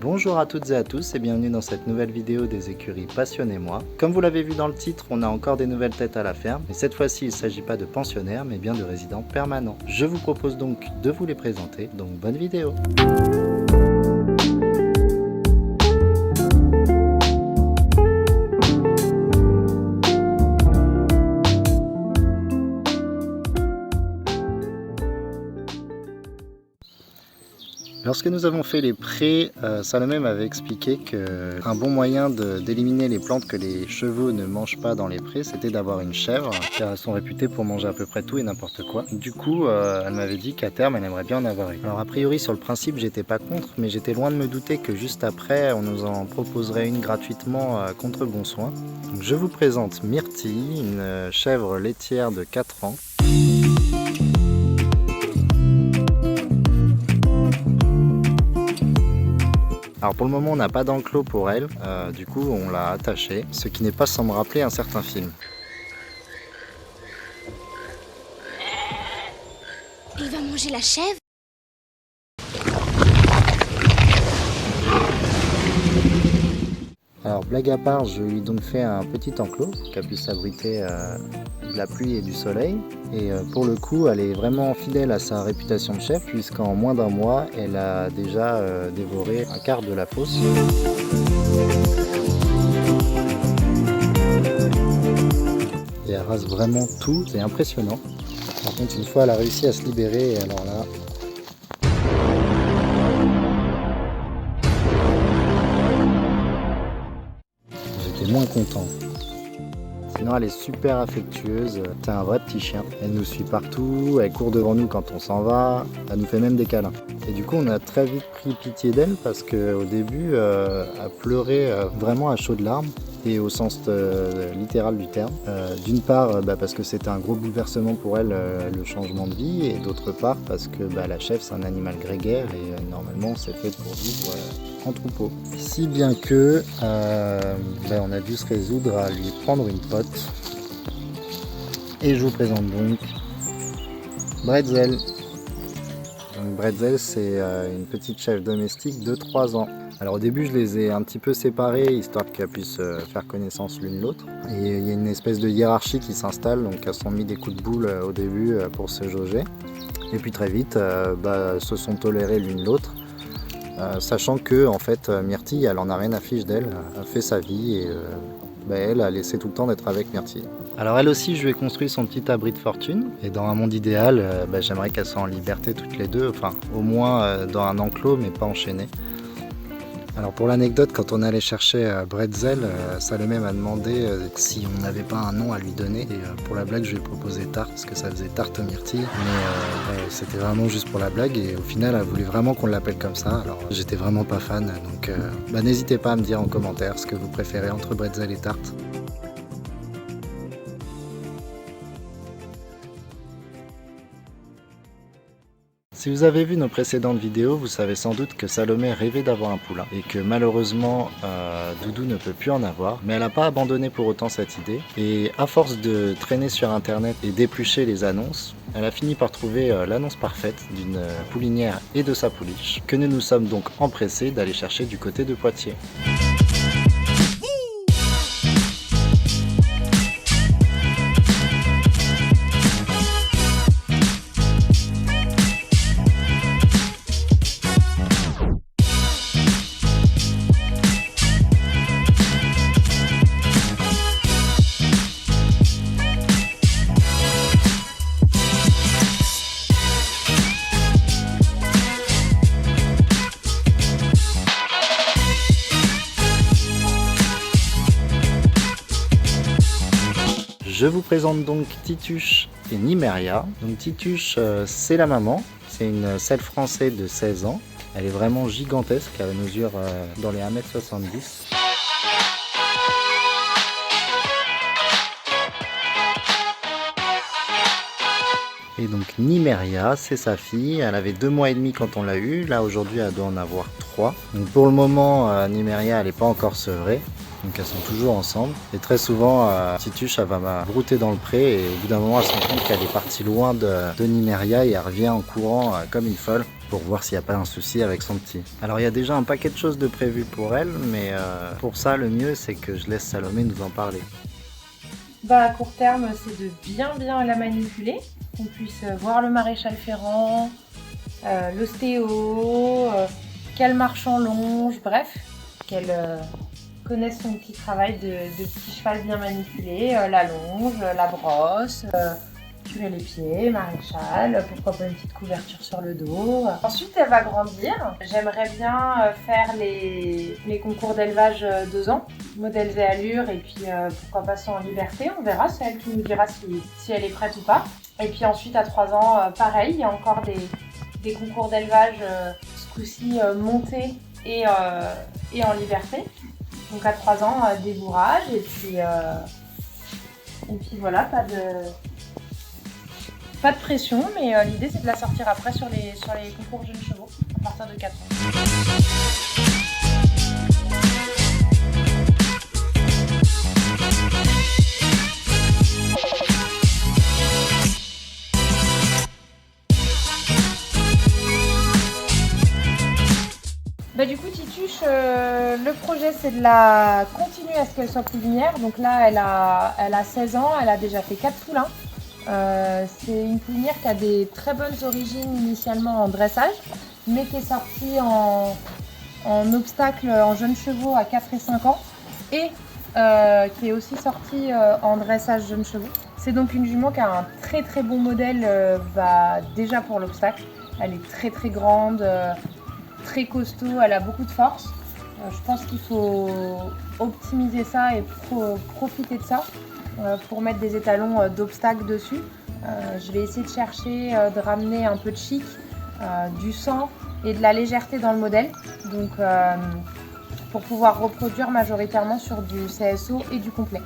Bonjour à toutes et à tous et bienvenue dans cette nouvelle vidéo des écuries Passionnez-moi. Comme vous l'avez vu dans le titre, on a encore des nouvelles têtes à la ferme, mais cette fois-ci il ne s'agit pas de pensionnaires mais bien de résidents permanents. Je vous propose donc de vous les présenter, donc bonne vidéo. Lorsque nous avons fait les prés, Salomé m'avait expliqué qu'un bon moyen d'éliminer les plantes que les chevaux ne mangent pas dans les prés, c'était d'avoir une chèvre, car elles sont réputées pour manger à peu près tout et n'importe quoi. Du coup, elle m'avait dit qu'à terme, elle aimerait bien en avoir une. Alors a priori, sur le principe, j'étais pas contre, mais j'étais loin de me douter que juste après, on nous en proposerait une gratuitement contre bon soin. Donc, je vous présente Myrtille, une chèvre laitière de 4 ans. Alors pour le moment on n'a pas d'enclos pour elle, du coup on l'a attachée, ce qui n'est pas sans me rappeler un certain film. Il va manger la chèvre? Alors blague à part, je lui ai donc fait un petit enclos pour qu'elle puisse s'abriter de la pluie et du soleil. Et pour le coup, elle est vraiment fidèle à sa réputation de chef, puisqu'en moins d'un mois, elle a déjà dévoré un quart de la fosse. Et elle rase vraiment tout, c'est impressionnant. Par contre, une fois elle a réussi à se libérer, et alors là... j'étais moins content. Sinon elle est super affectueuse, c'est un vrai petit chien. Elle nous suit partout, elle court devant nous quand on s'en va, elle nous fait même des câlins. Et du coup on a très vite pris pitié d'elle parce qu'au début elle pleurait vraiment à chaudes larmes. Et au sens littéral du terme. D'une part parce que c'était un gros bouleversement pour elle le changement de vie, et d'autre part parce que la chèvre c'est un animal grégaire et normalement c'est fait pour vivre en troupeau. Si bien que on a dû se résoudre à lui prendre une pote. Et je vous présente donc Bretzel. Donc Bretzel c'est une petite chèvre domestique de 3 ans. Alors au début je les ai un petit peu séparées histoire qu'elles puissent faire connaissance l'une l'autre. Et il y a une espèce de hiérarchie qui s'installe, donc elles se sont mis des coups de boule au début pour se jauger. Et puis très vite se sont tolérées l'une l'autre. Sachant que en fait Myrtille elle en a rien à fiche d'elle, elle fait sa vie et elle a laissé tout le temps d'être avec Myrtille. Alors elle aussi je lui ai construit son petit abri de fortune, et dans un monde idéal j'aimerais qu'elles soient en liberté toutes les deux, enfin au moins dans un enclos mais pas enchaînées. Alors pour l'anecdote, quand on allait chercher Bretzel, Salomé m'a demandé si on n'avait pas un nom à lui donner, et pour la blague je lui ai proposé Tarte parce que ça faisait Tarte Myrtille, mais c'était vraiment juste pour la blague, et au final elle voulait vraiment qu'on l'appelle comme ça, alors j'étais vraiment pas fan, donc n'hésitez pas à me dire en commentaire ce que vous préférez entre Bretzel et Tarte. Si vous avez vu nos précédentes vidéos, vous savez sans doute que Salomé rêvait d'avoir un poulain et que malheureusement Doudou ne peut plus en avoir, mais elle n'a pas abandonné pour autant cette idée, et à force de traîner sur internet et d'éplucher les annonces, elle a fini par trouver l'annonce parfaite d'une poulinière et de sa pouliche, que nous nous sommes donc empressés d'aller chercher du côté de Poitiers. Je vous présente donc Tituche et Nymeria. Donc Tituche, c'est la maman, c'est une selle française de 16 ans. Elle est vraiment gigantesque, elle mesure dans les 1m70. Et donc Nymeria, c'est sa fille, elle avait 2 mois et demi quand on l'a eue, là aujourd'hui elle doit en avoir 3. Donc pour le moment, Nymeria elle n'est pas encore sevrée. Donc elles sont toujours ensemble. Et très souvent, Tituche elle va brouter dans le pré, et au bout d'un moment elle se rend compte qu'elle est partie loin de Nymeria, et elle revient en courant comme une folle. pour voir s'il n'y a pas un souci avec son petit. Alors il y a déjà un paquet de choses de prévues pour elle, mais pour ça le mieux c'est que je laisse Salomé nous en parler. Bah, à court terme, c'est de bien la manipuler, qu'on puisse voir le maréchal ferrant, l'ostéo, qu'elle marche en longe, bref, qu'elle connaisse son petit travail de petit cheval bien manipulé, la longe, la brosse, curer les pieds, maréchal, pourquoi pas une petite couverture sur le dos. Ensuite, elle va grandir. J'aimerais bien faire les concours d'élevage 2 ans, modèles et allures, et puis pourquoi pas ça en liberté. On verra, c'est elle qui nous dira si elle est prête ou pas. Et puis ensuite, à 3 ans, pareil, il y a encore des concours d'élevage, ce coup-ci montés et en liberté. Donc à 3 ans, débourrage, et puis voilà, pas de pression, mais l'idée c'est de la sortir après sur les concours jeunes chevaux, à partir de 4 ans. Du coup, Tituche, le projet c'est de la continuer à ce qu'elle soit poulinière. Donc là, elle a 16 ans, elle a déjà fait 4 poulains. C'est une poulinière qui a des très bonnes origines initialement en dressage, mais qui est sortie en obstacle en jeunes chevaux à 4 et 5 ans, et qui est aussi sortie en dressage jeunes chevaux. C'est donc une jument qui a un très bon modèle déjà pour l'obstacle. Elle est très grande, très costaud, elle a beaucoup de force. Je pense qu'il faut optimiser ça et profiter de ça pour mettre des étalons d'obstacles dessus. Je vais essayer de chercher de ramener un peu de chic, du sang et de la légèreté dans le modèle, donc pour pouvoir reproduire majoritairement sur du CSO et du complet.